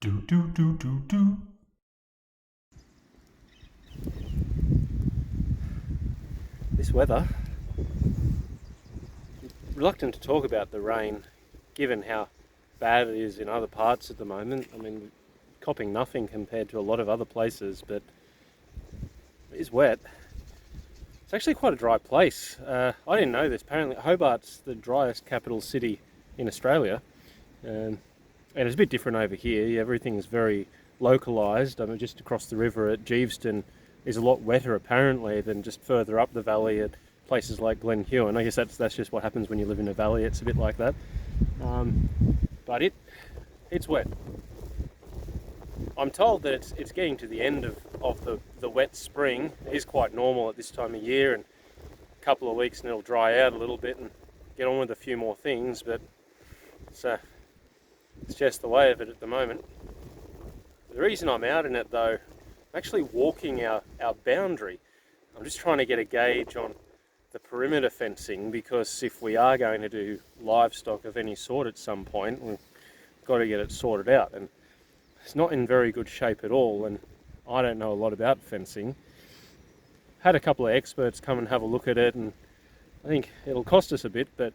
Do do do do do. This weather, reluctant to talk about the rain given how bad it is in other parts at the moment. I mean, copping nothing compared to a lot of other places, but it is wet. It's actually quite a dry place. I didn't know this. Apparently Hobart's the driest capital city in Australia, and it's a bit different over here. Everything's very localised. I mean, just across the river at Geeveston is a lot wetter apparently than just further up the valley at places like Glen Huon. I guess that's just what happens when you live in a valley. It's a bit like that. But it's wet. I'm told that it's getting to the end of the wet spring. It is quite normal at this time of year, and a couple of weeks and it'll dry out a little bit and get on with a few more things, but it's just the way of it at the moment. The reason I'm out in it though, I'm actually walking our boundary. I'm just trying to get a gauge on the perimeter fencing, because if we are going to do livestock of any sort at some point, we've got to get it sorted out, and it's not in very good shape at all, and I don't know a lot about fencing. Had a couple of experts come and have a look at it, and I think it'll cost us a bit, but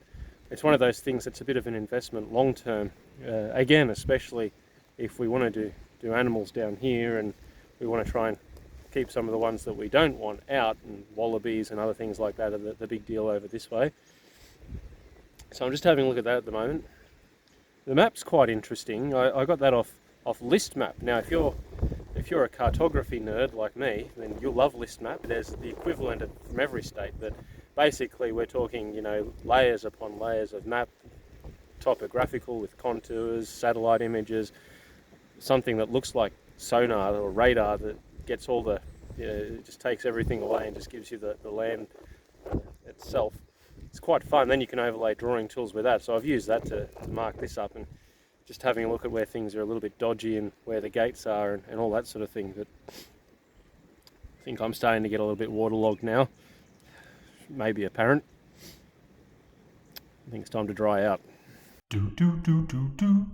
it's one of those things that's a bit of an investment long term. Again, especially if we want to do animals down here, and we want to try and keep some of the ones that we don't want out, and wallabies and other things like that are the big deal over this way. So I'm just having a look at that at the moment. The map's quite interesting. I got that off LISTmap. Now, if you're a cartography nerd like me, then you'll love LISTmap. There's the equivalent from every state, but basically we're talking, layers upon layers of map, topographical with contours, satellite images, something that looks like sonar or radar that gets all it just takes everything away and just gives you the land itself. It's quite fun. Then you can overlay drawing tools with that. So I've used that to mark this up, and just having a look at where things are a little bit dodgy and where the gates are and all that sort of thing. But I think I'm starting to get a little bit waterlogged now. Maybe apparent. I think it's time to dry out. Do do do do do.